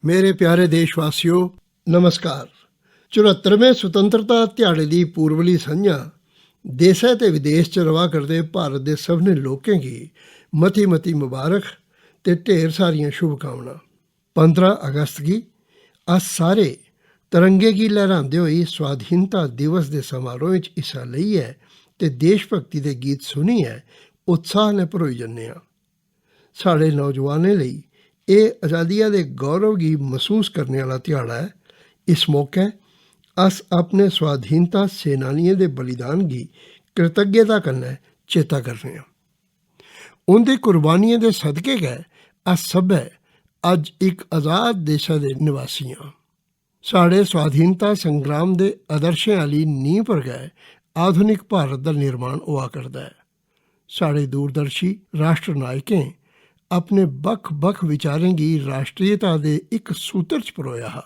ਮੇਰੇ ਪਿਆਰੇ ਦੇਸ਼ਵਾਸੀਓ, ਨਮਸਕਾਰ। 74ਵੇਂ ਸੁਤੰਤਰਤਾ ਦਿਹਾੜੇ ਦੀ ਪੂਰਬਲੀ ਸੰਝਾ देशै ते विदेश च रवा करदे भारत दे सभनें लोकें गी मती मती मुबारक ते ढेर सारियां शुभकामनां। 15 अगस्त गी अस सारे तिरंगे गी लहरांदे होई स्वाधीनता दिवस दे समारोह च हिस्सा लेइयै ते देश भगती दे गीत सुनियै उत्साह ने भरोई जन्ने आं। साढ़े नौजवानें लेई एह् आज़ादिया दे गौरव गी महसूस करने आह्ला ध्याड़ा ऐ। इस मौके अस अपने स्वाधीनता सेनानियें दे बलिदान गी कृतज्ञता कन्नै चेता करने आं। उं'दी कुर्बानियें दे सदके गै अस सब्भै अज्ज इक आज़ाद देशा दे निवासी आं। साढ़े स्वाधीनता संग्राम दे आदर्शें आह्ली नींह पर गै आधुनिक भारत दा निर्माण होआ करदा ऐ। साढ़े दूरदर्शी राष्ट्र नायकें अपने बक्ख बक्ख विचारें गी राष्ट्रीयता दे इक सूत्र च परोया हा।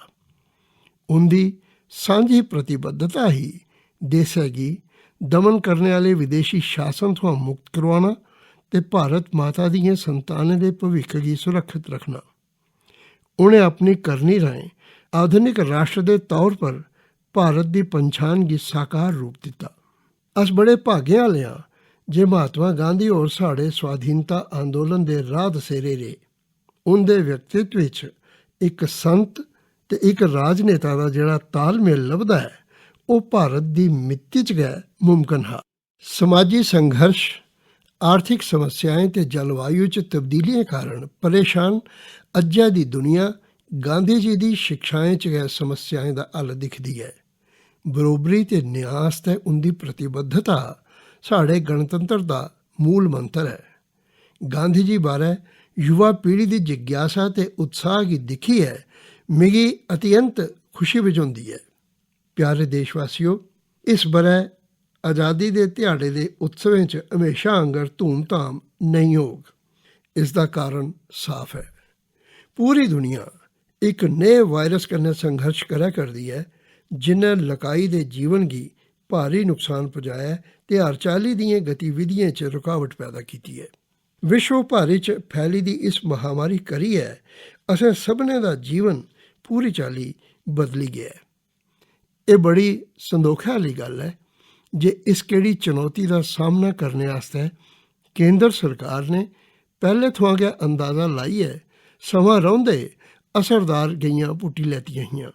उं'दी सांझी प्रतिबद्धता ही देशै गी दमन करने आह्ले विदेशी शासन थमां मुक्त करवाना ते भारत माता दियें संतानें दे भविक्ख गी सुरक्षित रखना। उ'नें अपनी करनी राहें आधुनिक राष्ट्र दे तौर पर भारत दी पंछान गी साकार रूप दित्ता। अस बड़े भाग्य आह्ले आं जे महात्मा गांधी होर साढ़े स्वाधीनता अंदोलन दे राह दसेरे रेह्। उं'दे व्यक्तित्व च इक संत ते इक राजनेता दा जेह्ड़ा तालमेल लभदा ऐ ओह् भारत दी मित्ती च गै मुमकन हा। समाजी संघर्ष, आर्थिक समस्याएं ते जलवायु च तब्दीलियें कारण परेशान अज्जै दी दुनिया गांधी जी दी शिक्षाएं च गै समस्याएं दा हल दिखदी ऐ। बरोबरी ते न्याय आस्तै उं'दी प्रतिबद्धता साढ़े गणतंत्र दा मूल मंत्र ऐ। गांधी जी बारै युवा पीढ़ी दी जिज्ञासा ते उत्साह गी दिक्खियै मिगी अत्यंत खुशी बझोंदी ऐ। प्यारे देशवासियो, इस ब'रै आज़ादी दे ध्याड़े दे उत्सवें च हमेशा आंगर धूम धाम नेईं होग। इसदा कारण साफ ऐ। पूरी दुनिया इक नए वायरस कन्नै संघर्ष करै करदी ऐ जिन्नै लकाई दे जीवन गी भारी नुकसान पजाया ते हर चाल्ली दियें गतिविधियें च रुकावट पैदा कीती ऐ। विश्व भारी च फैली दी इस महामारी करियै असें सभनें दा जीवन पूरी चाल्ली बदली गेआ ऐ। एह् बड़ी संदोखै आह्ली गल्ल ऐ जे इस केड़ी चुनौती दा सामना करने आस्तै केंद्र सरकार ने पैह्ले थमां गै अंदाज़ा लाइयै समां रौंह्दे असरदार गेइयां पुट्टी लैतियां हियां।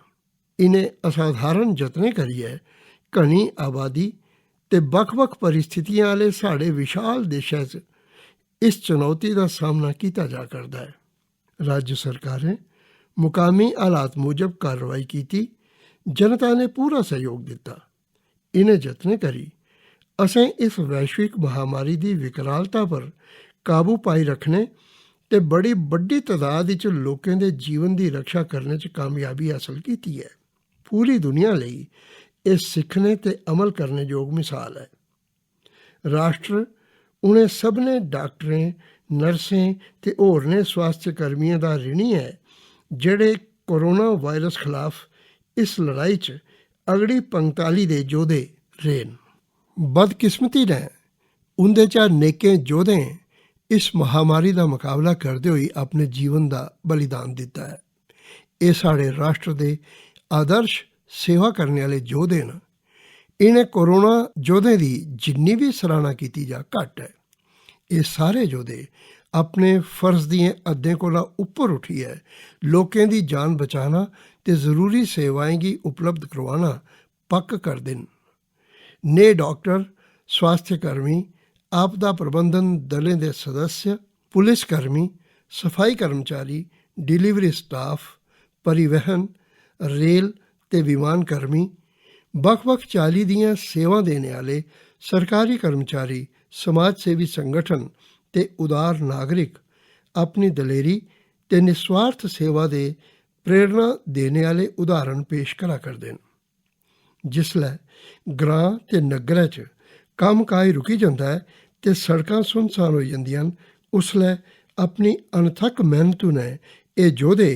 इ'नें असाधारण जतनें करियै घनी आबादी ते बक्ख बक्ख परिस्थितियें आह्ले साढ़े विशाल देशै च इस चुनौती दा सामना कीता जा करदा ऐ। राज्य सरकारें मुकामी हालात मूजब कार्रवाई कीती, जनता ने पूरा सहयोग दित्ता। इ'नें जतनें करी असें इस वैश्विक महामारी दी विकरालता पर काबू पाई रक्खने ते बड़ी बड्डी तदाद च लोकें दे जीवन दी रक्षा करने च कामयाबी हासल कीती ऐ। पूरी दुनिया लेई एह् सिक्खने ते अमल करने जोग मिसाल ऐ। राष्ट्र उ'नें सभनें डाक्टरें, नर्सें ते होरनें स्वास्थ्य कर्मियें दा ऋणी ऐ जेह्ड़े कोरोना वायरस खलाफ इस लड़ाई च अगड़ी पंगताली दे योद्धे रेह् न। बदकिस्मती ने उं'दे चा नेकें योद्धें इस महामारी दा मुकाबला करदे होई अपने जीवन दा बलिदान दित्ता ऐ। एह् साढ़े राष्ट्र दे आदर्श सेवा करने आह्ले योद्धे न। इ'नें कोरोना योद्धें दी जिन्नी भी सराहना कीती जा घट्ट ऐ। एह् सारे योद्धे अपने फर्ज दियें हद्दें कोला उप्पर उठियै लोकें दी जान बचाना ते जरूरी सेवाएं गी उपलब्ध करवाना पक्क करदे न। नेह् डाक्टर, स्वास्थ्य कर्मी, आपदा प्रबंधन दलें दे सदस्य, पुलिस कर्मी, सफाई कर्मचारी, डिलीवरी स्टाफ, परिवहन, रेल ते विमान कर्मी, बक्ख बक्ख चाल्ली दियां सेवां देने आह्ले सरकारी कर्मचारी, समाज सेवी संगठन ते उदार नागरिक अपनी दलेरी ते निस्वार्थ सेवा दे प्रेरणा देने आह्ले उदाहरण पेश करा करदे न। जिसलै ग्रां ते नग्गरै च कम्म काज रुकी जंदा ऐ ते सड़कां सुनसान होई जंदियां न, उसलै अपनी अनथक मैह्नतू ने एह् योद्धे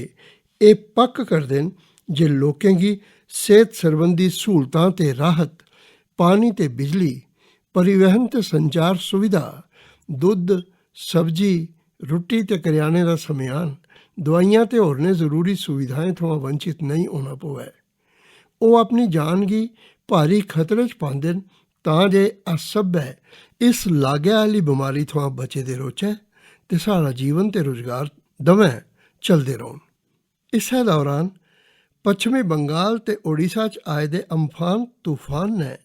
एह् पक्क करदे न जे लोकें गी सेह्त सरबंधी स्हूलतां ते राहत, पानी ते बिजली, परिवहन ते संचार सुविधा, दुद्ध, सब्जी, रुट्टी ते करियाने दा समेयान, दवाइयां ते होरनें जरूरी सुविधाएं थमां वंचित नहीं होना पवै। ਉਹ ਆਪਣੀ ਜਾਨਗੀ ਭਾਰੀ ਖਤਰੇ 'ਚ ਪਾਉਂਦੇ ਨੇ ਤਾਂ ਜੇ ਅਸ ਸਭੈ ਇਸ ਲਾਗੇ ਵਾਲੀ ਬਿਮਾਰੀ ਤੋਂ ਬਚੇ ਦੇ ਰੋਚੈ ਤੇ ਸਾਡਾ ਜੀਵਨ ਤੇ ਰੁਜ਼ਗਾਰ ਦਵੇਂ ਚਲਦੇ ਰਹਣ। ਇਸੇ ਦੌਰਾਨ ਪੱਛਮੀ ਬੰਗਾਲ ਤੇ ਉੜੀਸਾ 'ਚ ਆਏ ਦੇ ਅਮਫਾਨ ਤੂਫਾਨ ਨੇ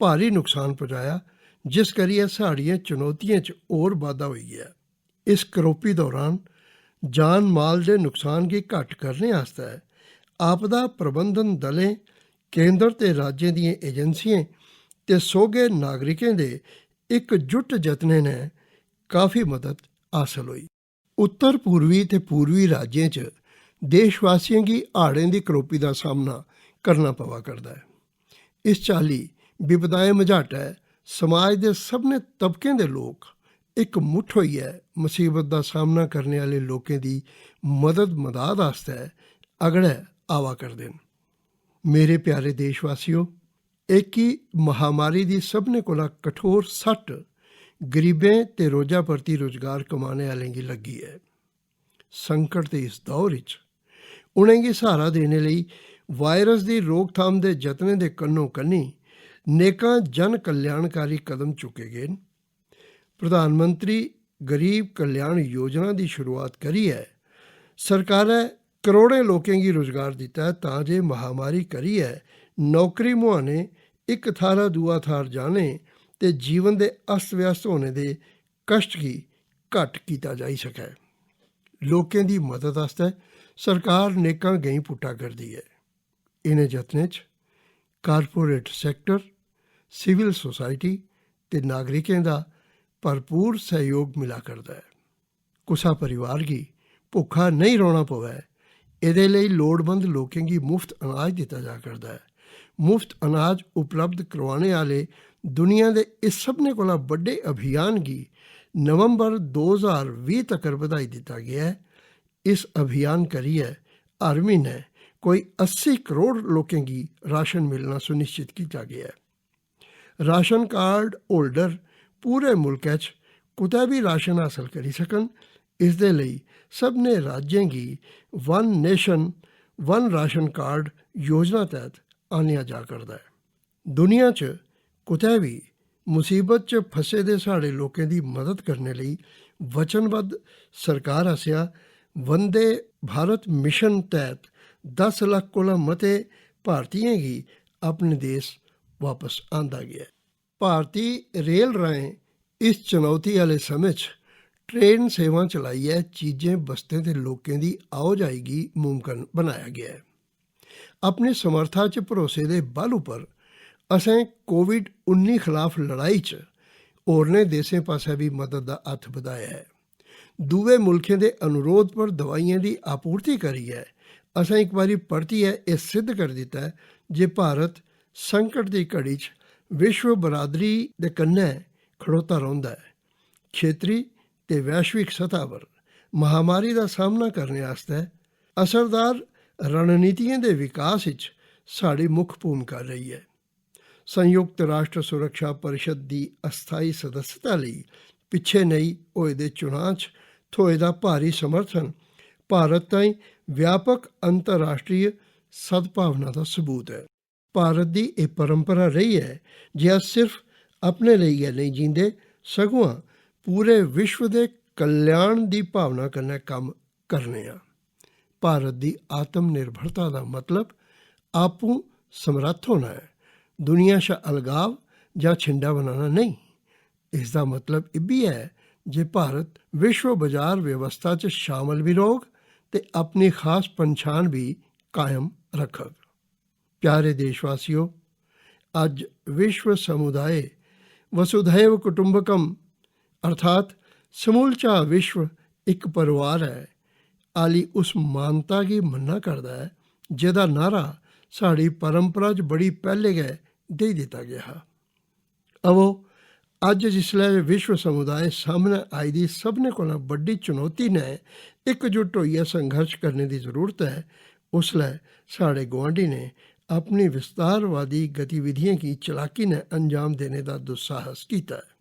ਭਾਰੀ ਨੁਕਸਾਨ ਪਹੁੰਚਾਇਆ, ਜਿਸ ਕਰੀਏ ਸਾਡੀਆਂ ਚੁਣੌਤੀਆਂ 'ਚ ਹੋਰ ਵਾਧਾ ਹੋਈ ਗਿਆ। ਇਸ ਕਰੋਪੀ ਦੌਰਾਨ ਜਾਨ ਮਾਲ ਦੇ ਨੁਕਸਾਨ गी घट्ट करने आस्तै आपदा प्रबंधन दलें, केंद्र ते राज्य दियां एजेंसियां ते सोगे नागरिकें दे इकजुट जतनें ने काफ़ी मदद हासल हुई। उत्तर पूर्वी ते पूर्वी राज्यें च देशवासियों गी हाड़ें दी करोपी दा सामना करना पवा करदा है। इस चाल्ली विपदाएं मझाटै समाज दे सभनें तबकें दे लोक एक मुट्ठ होइयै मुसीबत का सामना करने वाले लोगों की मदद आस्तै अगड़े आवा करदे न। मेरे प्यारे देशवासियों, एक ही महामारी की सबने कोला कठोर सट्ट गरीबें ते रोजा प्रति रोजगार कमाने वालें गी लगी है। संकट के इस दौर च उनेंगी सहारा देने लई वायरस की रोकथाम के जतनें दे कन्नो कन्नी नेकां जन कल्याणकारी कदम चुके गए न। प्रधानमंत्री गरीब कल्याण योजना की शुरुआत करी है। सरकारै करोड़ें लोगों की रोजगार दिता है तां जे महामारी करी है नौकरी मुहाने एक थारा दूआ थार जाने ते जीवन के अस्त व्यस्त होने के कष्ट की घट किया जाई सकै। लोगों की मदद आस्तै सरकार नेकां गईं पुट्टा करदी है। इन्हें जतनें च कारपोरेट सैक्टर, सिविल सोसाइटी ते नागरिकें का भरपूर सहयोग मिला करता है। कुसा परिवार की भुखा नहीं रोना पवै, ਇਹਦੇ ਲਈ ਲੋੜਵੰਦ ਲੋਕਾਂ की मुफ्त अनाज दिता जा करता है। मुफ्त अनाज उपलब्ध करवाने वाले दुनिया के इस सभने कोला बड़े अभियान की नवंबर 2020 तक बधाई दिता गया है। इस अभियान करिए हर महीने कोई 80 करोड़ लोगों की राशन मिलना सुनिश्चित किया गया है। राशन कार्ड होल्डर पूरे मुल्क च कुतै भी राशन हासल करी सकन, इस दे लई सबने राज्यों की one nation one ration card योजना तहत आनिया जा करदा है। दुनिया च कुतै भी मुसीबत च फसे दे साढ़े लोगों की मदद करने लई वचनबद्ध सरकार आसेआ वंदे भारत मिशन तहत 10 लाख कोला मते भारतीयों की अपने देश वापस आंदा गया। भारतीय रेल राहें इस चुनौती वाले समय च ट्रेन सेवा चलाइए चीजें बस्तें ते लोगों की आओजाई गी मुमकिन बनाया गया है। अपनी समर्था च भरोसे दे बल उपर असें कोविड-19 खिलाफ लड़ाई च होरनें देशें पास्सै भी मदद का हत्थ बधाया है। दूए मुल्खें के अनुरोध पर दवाइयां की आपूर्ति करिए असें एक बारी परतियै एह् सिद्ध कर दिता है जे भारत संकट की घड़ी च विश्व बरादरी दे कन्नै खड़ोता रौंह्दा है। खेतरी ते वैश्विक सतह पर महामारी का सामना करने आस्तै असरदार रणनीतियों के विकास च साड़ी मुख भूमिका रही है। संयुक्त राष्ट्र सुरक्षा परिषद की अस्थाई सदस्यता लई पिछे नहीं होए दे चुनाव च थोए दा भारी समर्थन भारत ताईं व्यापक अंतर्राष्ट्रीय सद्भावना का सबूत है। भारत की यह परंपरा रही है जे अस सिर्फ अपने लिए गै नहीं जींदे सगुआं पूरे विश्व के कल्याण की भावना कन्नै कम करने आ। भारत की आत्मनिर्भरता का मतलब आपू समर्थ होना है, दुनिया शा अलगाव या छिंडा बनाना नहीं। इसका मतलब यह भी है जे भारत विश्व बाजार व्यवस्था च शामिल भी रहोग ते अपनी खास पहचान भी कायम रखग। प्यारे देशवासियों, अज विश्व समुदाय वसुधैव कुटुंबकम अर्थात समूलचा विश्व एक परिवार है आली उस मानता की मन्ना करता है जेदा नारा साड़ी परंपरा च बड़ी पहले गै दे दिता गया। अवो अज जिसलै विश्व समुदाय सामने आई दी सबने कोला बड्डी चुनौती ने एकजुट होइयै संघर्ष करने की जरूरत है, उसलै साढ़े गुआंढी ने अपनी विस्तारवादी गतिविधियों की चलाकी ने अंजाम देने का दुस्साहस किया है।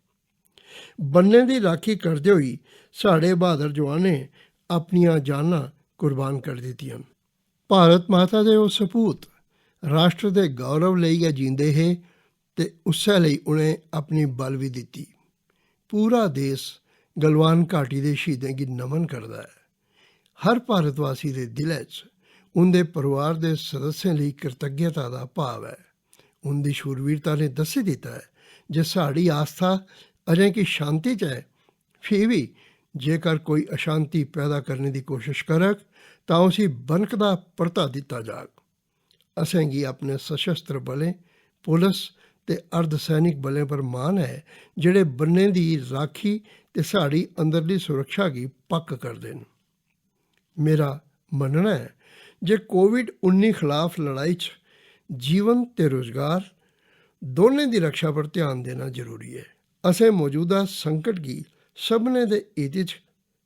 बन्ने की राखी करते हुए साढ़े बहादुर जवानें अपनियां जानां ਕੁਰਬਾਨ ਕਰ ਦਿੱਤੀਆਂ। ਭਾਰਤ ਮਾਤਾ ਦੇ ਉਹ ਸਪੂਤ ਰਾਸ਼ਟਰ ਦੇ ਗੌਰਵ ਲਈ ਗਏ ਜੀਂਦੇ ਹੈ ਤੇ ਉਸੇ ਲਈ ਉਹਨੇ ਆਪਣੀ ਬਲ ਵੀ ਦਿੱਤੀ। ਪੂਰਾ ਦੇਸ਼ ਗਲਵਾਨ ਘਾਟੀ ਦੇ ਸ਼ਹੀਦਾਂ ਗੀ ਨਮਨ ਕਰਦਾ ਹੈ। ਹਰ ਭਾਰਤ ਵਾਸੀ ਦੇ ਦਿਲ 'ਚ ਉਹਦੇ ਪਰਿਵਾਰ ਦੇ ਸਦੱਸਿਆਂ ਲਈ ਕ੍ਰਿਤੱਗਤਾ ਦਾ ਭਾਵ ਹੈ। ਉਹਦੀ ਸ਼ੂਰਵੀਰਤਾ ਨੇ ਦੱਸ ਦਿੱਤਾ ਹੈ ਜੇ ਸਾਡੀ ਆਸਥਾ ਅਜੇ ਕਿ ਸ਼ਾਂਤੀ 'ਚ ਹੈ, ਫਿਰ ਵੀ ਜੇਕਰ ਕੋਈ ਅਸ਼ਾਂਤੀ ਪੈਦਾ ਕਰਨ ਦੀ ਕੋਸ਼ਿਸ਼ ਕਰਕ ਤਾਂ ਉਸੇ ਬਨਕਦਾ ਪਰਤਾ ਦਿੱਤਾ ਜਾਗ। ਅਸਾਂ ਗੀ ਆਪਣੇ ਸਸ਼ਸਤਰ ਬਲੇ, ਪੁਲਿਸ ਤੇ ਅਰਧ ਸੈਨਿਕ ਬਲੇ ਪਰ ਮਾਣ ਹੈ ਜਿਹੜੇ ਬੰਨੇ ਦੀ ਰਾਖੀ ਤੇ ਸਾਡੀ ਅੰਦਰਲੀ ਸੁਰੱਖਿਆ ਦੀ ਪੱਕ ਕਰਦੇ ਨੇ। ਮੇਰਾ ਮੰਨਣਾ ਹੈ ਜੇ ਕੋਵਿਡ-19 ਖਿਲਾਫ ਲੜਾਈ 'ਚ ਜੀਵਨ ਤੇ ਰੁਜ਼ਗਾਰ ਦੋਨੇ ਦੀ ਰੱਖਿਆ ਪਰ ਧਿਆਨ ਦੇਣਾ ਜ਼ਰੂਰੀ ਹੈ। ਅਸੀਂ ਮੌਜੂਦਾ ਸੰਕਟ ਦੀ ਸਭਨੇ ਦੇ ਹਿੱਤ 'ਚ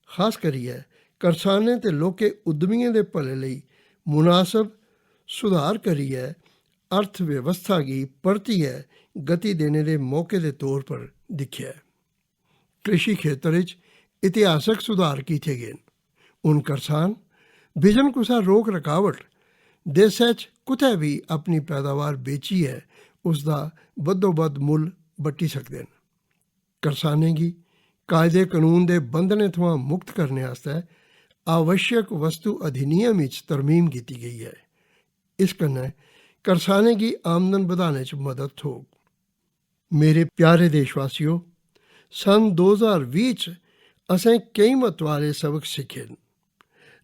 ਖਾਸ ਕਰੀਏ ਕਿਸਾਨਾਂ ਤੇ ਲੋਕੇ ਉਦਮੀਆਂ ਦੇ ਭਲੇ ਲਈ ਮੁਨਾਸਬ ਸੁਧਾਰ ਕਰੀਏ अर्थ व्यवस्था की प्रति है गति देने के मौके के तौर पर दिखा। कृषि खेतर में इतिहासक सुधार किए गए। उन किसान बिजन कुसा रोक रकावट देश कुतै भी अपनी पैदावार बेची है उसका बदोबद मुल बट्टी सकते हैं। किसानें की कायदे कानून के बंधने थमां मुक्त करने वास्ते आवश्यक वस्तु अधिनियम तरमीम की गई है। इस कन्नै किसानें की आमदन बढ़ाने च मदद हो। मेरे प्यारे देशवासियों, सन 2020 असें कई महत्व वाले सबक सीखे।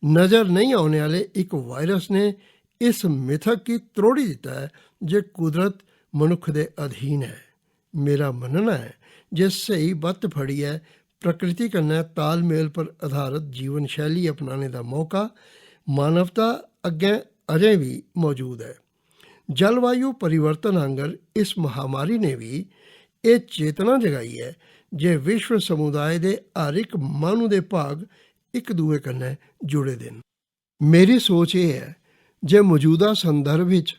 नज़र नहीं आने वाले एक वायरस ने इस मिथक की त्रोड़ी दिता है जो कुदरत मनुख के अधीन है। मेरा मनना है जे सही बत्त फड़ी है प्रकृति कन्नै तालमेल पर आधारित जीवन शैली अपनाने का मौका मानवता अगे अजें भी मौजूद है। जलवायु परिवर्तन आंगर इस महामारी ने भी ये चेतना जगाई है जे विश्व समुदाय के हर एक मानू के भाग एक दूए कन्नै जुड़े देन। मेरी सोच ये है जे मौजूदा संदर्भ विच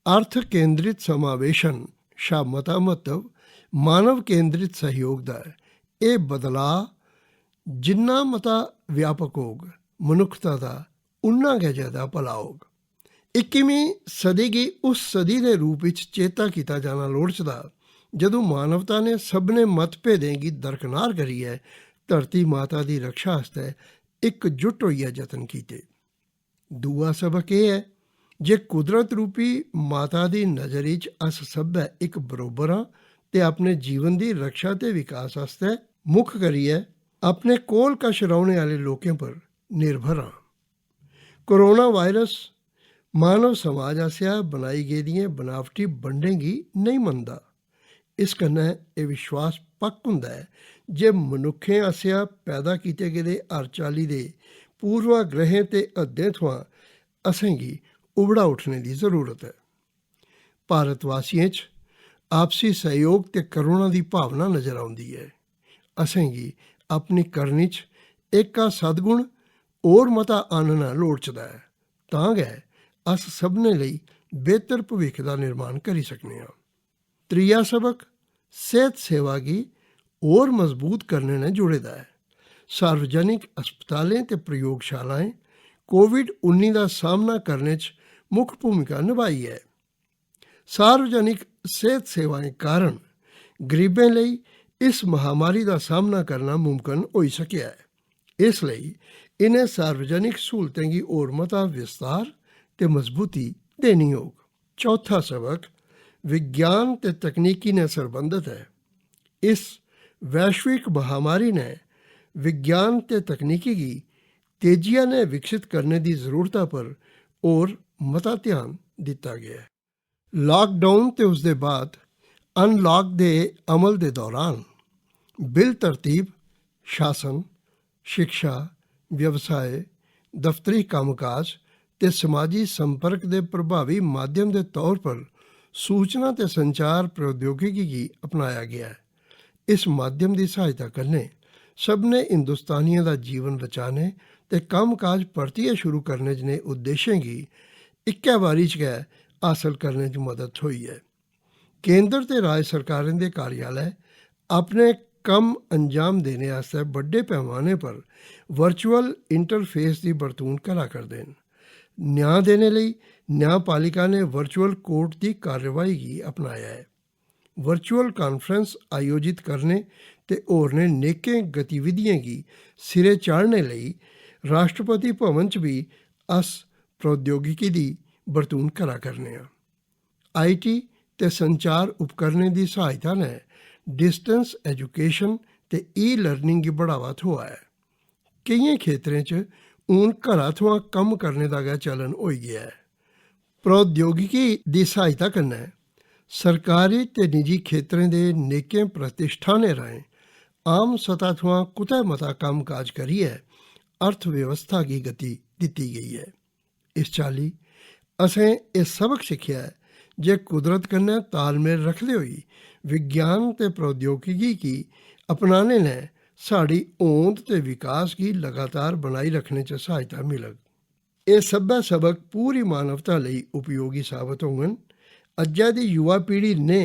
अर्थ केंद्रित समावेशन शा मता महत्व मानव केंद्रित सहयोग का है। ये बदलाव जिन्ना मता व्यापक होग मनुखता का उन्ना गै ज़्यादा भला होग। 21ਵੀਂ सदी की उस सदी के रूप में चेता किया जाना लोड़चदा जदों मानवता ने सबने मतभेदें की दरकिनार करी है धरती माता की रक्षा आस्ते एकजुट होइए यतन किए। दूआ सबक यह है जे कुदरत रूपी माता की नज़र अस सब एक बरोबर हाँ ते अपने जीवन की रक्षा ते विकास आस्ते मुख करिए अपने कोल कश रौने वाले लोगों पर निर्भर हाँ। कोरोना वायरस मानव समाज आसिया बनाई गेदियां बनावटी बंडें गी नहीं मनदा। इस कन्नै यह विश्वास पक्क हुंदा है जे मनुखें आसिया पैदा किए गेदे हर चाली दे पूर्वाग्रहें ते हद्दें थमां असें गी उबड़ा उठने की जरूरत है। भारतवासियों च आपसी सहयोग ते करुणा की भावना नज़र आउंदी है। असें गी अपनी करनी च एका सदगुण और मता आनना लोड़चदा है तां गै अस सबने ਲਈ बेहतर भविख का निर्माण करी सकने हैं। त्रीया सबक सेहत सेवा की और मजबूत करने ने जुड़े दा है। सार्वजनिक अस्पतालें ते प्रयोगशालाएं कोविड-19 का सामना करने च मुख भूमिका निभाई है। सार्वजनिक सेहत सेवाएं कारण गरीबें ਲਈ इस महामारी का सामना करना मुमकिन हो सकिया है। इसलिए इन्हें सार्वजनिक सहूलतें की और मता विस्तार ते मजबूती देनी होग। चौथा सबक विज्ञान ते तकनीकी ने संबंधित है। इस वैश्विक महामारी ने विज्ञान ते तकनीकी की तेजिया ने विकसित करने की जरूरत पर और मता ध्यान दिता गया है। लॉकडाउन ते उसके बाद अनलॉक के अमल के दौरान बिल तरतीब शासन शिक्षा व्यवसाय दफ्तरी कामकाज ते समाजी संपर्क के प्रभावी माध्यम के तौर पर सूचना ते संचार प्रौद्योगिकी की अपनाया गया है। इस माध्यम की सहायता करने सबने हिंदुस्तानियों का जीवन बचाने ते काम काज परतिए शुरू करने जने उद्देश्यों की इक्कै बारी च गै हासिल करने च मदद हुई है। केंद्र ते राज्य सरकारें के कार्यालय अपने कम अंजाम देने आस्तै बड़े पैमाने पर वर्चुअल इंटरफेस की बरतून करा करदे न। न्याय देने ਲਈ न्यायपालिका ने वर्चुअल कोर्ट की कार्यवाही की अपनाया है। वर्चुअल कॉन्फ्रेंस आयोजित करने ते होरनें नेकें गतिविधियों की सिरे चाढ़ने ਲਈ राष्ट्रपति भवन च भी अस प्रौद्योगिकी की बरतून करा करने आ। IT ते संचार उपकरणें की सहायता ने डिस्टेंस एजुकेशन ते ई-लर्निंग की बढ़ावा थ्होआ है। केइयें खेत्रें च हून घरा थमां कम्म करने का गै चलन होई गया है। प्रौद्योगिकी की सहायता कन्नै सरकारी ते निजी खेत्रें दे नेकें प्रतिष्ठानें राहें आम सतह थमां कुतै मता कम्म काज करियै अर्थव्यवस्था की गति दित्ती गई है। इस चाल्ली असें एह् सबक सिक्खेआ है जे कुदरत कन्नै तालमेल रखदे होई विज्ञान ते प्रौद्योगिकी गी अपनाने ने साड़ी होंद ते विकास की लगातार बनाई रखने च सहायता मिलग। एह् सब्बै सबक पूरी मानवता लेई उपयोगी साबत होङन। अज्जै दी युवा पीढ़ी ने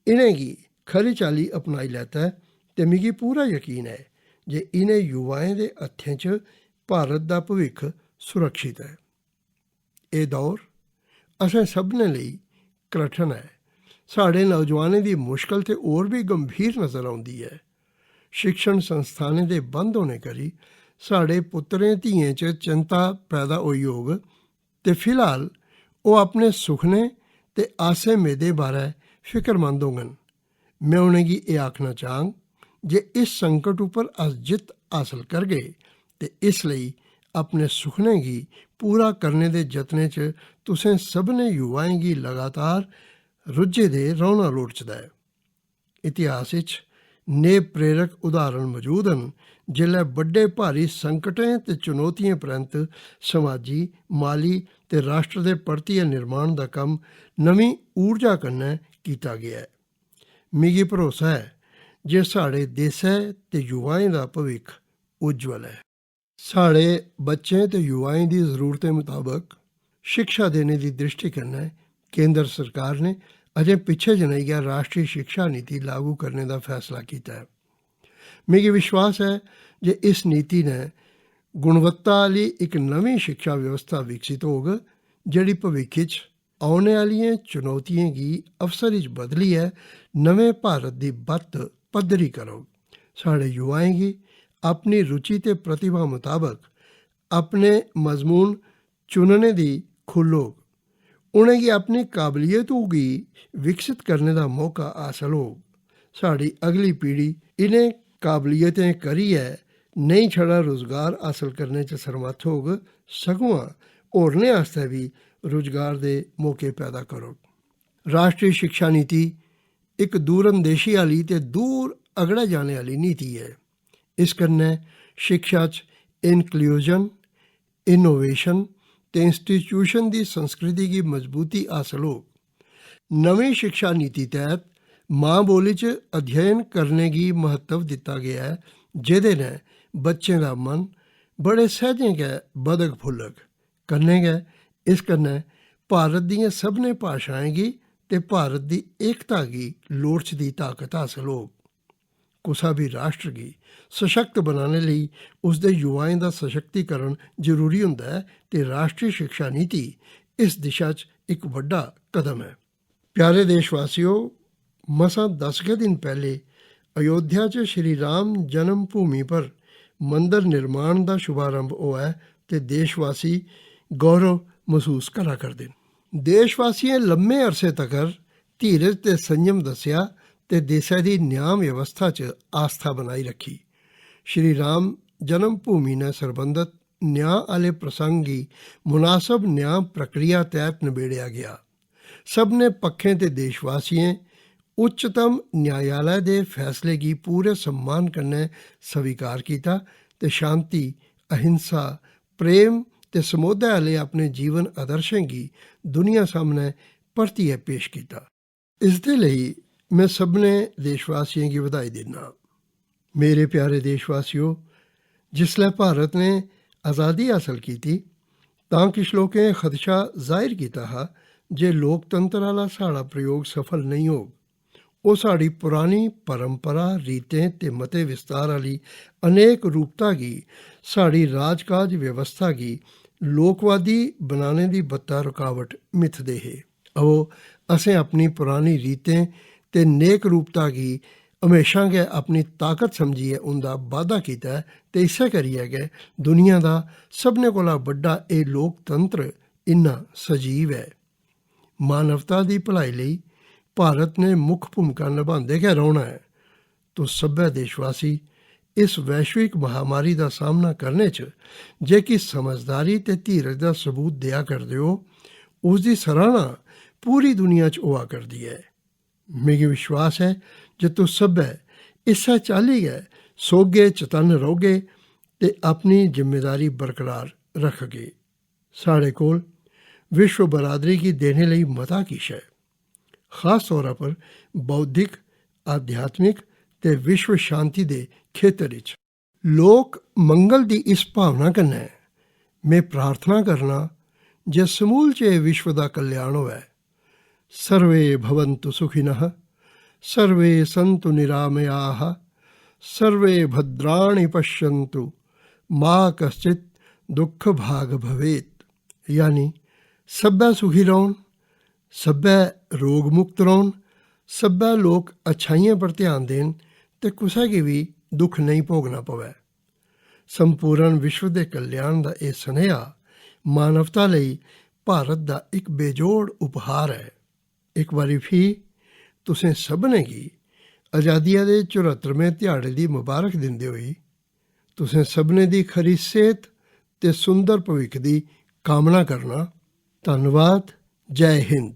इनेंगी खरी चाल्ली अपनाई लैता है ते मिगी पूरा यकीन है जे इनें युवाएं दे हत्थें च भारत दा भविक्ख सुरक्षित है। एह् दौर असें सभनें लेई कठन है। साढ़े नौजवानें दी मुश्कल ते होर भी गंभीर नज़र आउंदी है। शिक्षण संस्थानें दे बंद होने करी साढ़े पुत्तरें धियें च चिंता पैदा होई होग ते फिलहाल ओह् अपने सुखने ते आसें मेदें बारै फिक्रमंद होङन। मैं उनेंगी एह् आखना चाहङ जे इस संकट उप्पर अस जित्त हासल करगे ते इसलेई अपने सुखने गी पूरा करने दे जतनें च तुसें सभनें युवाएं गी लगातार रुज्झे दे रौह्ना लोड़चदा है। इतिहास च नेह प्रेरक उदाहरण मौजूद न जिसलै बड्डे भारी संकटें ते चुनौतियें परैंत समाजी, माली ते राष्ट्र दे परतियै निर्माण दा कम्म नमीं ऊर्जा कन्नै कीता गेआ है। मिगी भरोसा है जे साढ़े देसै ते युवाएं दा भविक्ख उज्जवल है। साढ़े बच्चें ते युवाएं दी जरूरतें मुताबक शिक्षा देने की दृष्टि कन्नै केंद्र सरकार ने अजें पिच्छे जनेही गै राष्ट्रीय शिक्षा नीति लागू करने का फैसला किया है। मिगी विश्वास है जे इस नीति ने गुणवत्ता आह्ली इक नवीं शिक्षा व्यवस्था विकसित होग जिहड़ी भविक्ख च औने आह्लियें चुनौतियें गी अवसर च बदलियै नमें भारत दी बत्त पद्धरी करोग। साढ़े युवाएं गी अपनी रुचि ते प्रतिभा मुताबक अपने मजमून चुनने दी खुल्ल होग। उनेंगी अपनी काबलियतों गी विकसित करने का मौका हासल होग। साड़ी अगली पीढ़ी इनें काबलियतें करियै नेईं छड़ा रोजगार हासल करने च समर्थ होग सगुआं होरनें आस्तै भी रोजगार दे मौके पैदा करोग। राष्ट्रीय शिक्षा नीति इक दूरअंदेशी आह्ली ते दूर अगड़े जाने आह्ली नीति है। इस कन्नै शिक्षा च इनक्लूजन, इनोवेशन ते इंस्टीट्यूशन दी संस्कृति की मजबूती हासल होग। नवीं शिक्षा नीति तैह्त मां बोली च अध्ययन करने की महत्व दिता गया है जेह्दे नै बच्चें दा मन बड़े सहजें गै बधग फुल्लग। कन्नै गै इस कन्नै भारत दियें सभनें भाशाएं गी ते भारत दी एकता गी लोड़चदी ताकत हासल होग। कुसा भी राष्ट्र गी सशक्त बनाने लेई उसदे युवाएं दा सशक्तिकरण जरूरी हुंदा है ते राष्ट्रीय शिक्षा नीति इस दिशा च इक बड्डा कदम है। प्यारे देशवासियों, मसां 10 गै दिन पैह्ले अयोध्या च श्री राम जन्म भूमि पर मंदिर निर्माण का शुभारंभ होआ है ते देशवासी गौरव महसूस करा करदे न। देशवासियें लम्मे अरसे तकर धीरज ते संयम दस्सेआ ते देसै दी न्याय व्यवस्था च आस्था बनाई रखी। श्री राम जन्म भूमि ने सरबंधत न्याय आह्ले प्रसंग गी मुनासब न्याय प्रक्रिया तैह्त नबेड़ेआ गया। सभनें पक्खें ते देशवासियें उच्चतम न्यायालय दे फैसले गी पूरे सम्मान कन्नै स्वीकार किया ते शांति, अहिंसा, प्रेम ते समोधै आह्ले अपने जीवन आदर्शें गी दुनिया सामनै परतियै पेश किया। इसदे लेई मैं सभनें देशवासियें गी बधाई दिन्ना। मेरे प्यारे देशवासियों, जिसलै भारत ने आज़ादी हासल कीती तां किश लोकें खदशा जाहिर कीता हा जे लोकतंत्र आह्ला साढ़ा प्रयोग सफल नेईं होग। ਉਹ ਸਾਡੀ ਪੁਰਾਣੀ ਪਰੰਪਰਾ ਰੀਤਾਂ ਤੇ ਮਤੇ ਵਿਸਤਾਰ ਵਾਲੀ ਅਨੇਕ ਰੂਪਤਾ ਗੀ ਸਾਡੀ ਰਾਜਕਾਜ ਵਿਵਸਥਾ ਗੀ ਲੋਕਵਾਦੀ ਬਣਾने ਦੀ ਬੱਤਾ ਰੁਕਾਵਟ ਮਿਥਦੇ ਹੈ। ਉਹ ਅਸੀਂ ਆਪਣੀ ਪੁਰਾਣੀ ਰੀਤਾਂ ਤੇ ਨੇਕ ਰੂਪਤਾ ਗੀ ਹਮੇਸ਼ਾ ਗਏ ਆਪਣੀ ਤਾਕਤ ਸਮਝੀਏ ਉਹਦਾ ਵਾਅਦਾ ਕੀਤਾ ਤੇ ਇਸੇ ਕਰੀਏ ਗਏ ਦੁਨੀਆ ਦਾ ਸਭਨੇ ਕੋਲਾ ਵੱਡਾ ਇਹ ਲੋਕਤੰਤਰ ਇੰਨਾ ਸਜੀਵ ਹੈ। ਮਾਨਵਤਾ ਦੀ ਭਲਾਈ ਲਈ ਭਾਰਤ ਨੇ ਮੁੱਖ ਭੂਮਿਕਾ ਨਿਭਾਉਂਦੇ ਕੇ ਰਹਿਣਾ ਹੈ। ਤੋ ਸਭੇ ਦੇਸ਼ਵਾਸੀ ਇਸ ਵੈਸ਼ਵਿਕ ਮਹਾਮਾਰੀ ਦਾ ਸਾਹਮਣਾ ਕਰਨੇ 'ਚ ਜੇ ਕਿ ਸਮਝਦਾਰੀ ਤੇ ਧੀਰਜ ਦਾ ਸਬੂਤ ਦਿਆ ਕਰਦੇ ਹੋ ਉਸ ਦੀ ਸਰਾਹਨਾ ਪੂਰੀ ਦੁਨੀਆ 'ਚ ਹੋਆ ਕਰਦੀ ਹੈ। ਮੈਨੂੰ ਵਿਸ਼ਵਾਸ ਹੈ ਜੇ ਤੂੰ ਸਭੇ ਇਸੇ ਚਾਲੀ ਗਏ ਸੋਗੇ ਚਤਨ ਰਹੋਗੇ ਤੇ ਆਪਣੀ ਜ਼ਿੰਮੇਦਾਰੀ ਬਰਕਰਾਰ ਰੱਖੋਗੇ। ਸਾਡੇ ਕੋਲ ਵਿਸ਼ਵ ਬਰਾਦਰੀ ਕੀ ਦੇਣੇ ਲਈ ਮਤਾ ਕੀਸ਼ ਹੈ, ਖਾਸ ਤੌਰ ਪਰ ਬੌਧਿਕ ਆਧਿਆਤਮਿਕ ਤੇ ਵਿਸ਼ਵ ਸ਼ਾਂਤੀ ਦੇ ਖੇਤਰ ਵਿੱਚ ਲੋਕ ਮੰਗਲ ਦੀ ਇਸ ਭਾਵਨਾ ਕन्नै ਮੈਂ ਪ੍ਰਾਰਥਨਾ ਕਰਨਾ ਜੇ ਸਮੂਲਚੇ ਵਿਸ਼ਵ ਦਾ ਕਲਿਆਣ ਹੋਵੇ। ਸਰਵੇ ਭਵੰਤੁ ਸੁਖਿਨః ਸਰਵੇ ਸੰਤੁ ਨਿਰਾਮਯਾః ਸਰਵੇ ਭद्राणि ਪश्यन्तु ਮਾ ਕਸ਼ਚਿਤ ਦੁੱਖ ਭਾਗ ਭਵੇਤ। ਯਾਨੀ ਸਭੇ ਸੁਖੀ ਰਹਣ, ਸਭੇ ਰੋਗ ਮੁਕਤ ਰਹਣ, ਸਭੇ ਲੋਕ ਅੱਛਾਈਆਂ ਪਰ ਧਿਆਨ ਦੇਣ ਤੇ ਕਿਸੇ ਕੀ ਵੀ ਦੁੱਖ ਨਹੀਂ ਭੋਗਣਾ ਪਵੇ। ਸੰਪੂਰਨ ਵਿਸ਼ਵ ਦੇ ਕਲਿਆਣ ਦਾ ਇਹ ਸੁਨੇਹਾ ਮਾਨਵਤਾ ਲਈ ਭਾਰਤ ਦਾ ਇੱਕ ਬੇਜੋੜ ਉਪਹਾਰ ਹੈ। ਇੱਕ ਵਾਰੀ ਫਿਰ ਤੁਸੀਂ ਸਭ ਨੇ ਕੀ ਆਜ਼ਾਦੀਆਂ ਦੇ 74ਵੇਂ ਦਿਹਾੜੇ ਦੀ ਮੁਬਾਰਕ ਦਿੰਦੇ ਹੋਏ ਤੁਸੀਂ ਸਭ ਨੇ ਦੀ ਖਰੀ ਸਿਹਤ ਤੇ ਸੁੰਦਰ ਭਵਿੱਖ ਦੀ ਕਾਮਨਾ ਕਰਨਾ। ਧੰਨਵਾਦ। ਜੈ ਹਿੰਦ।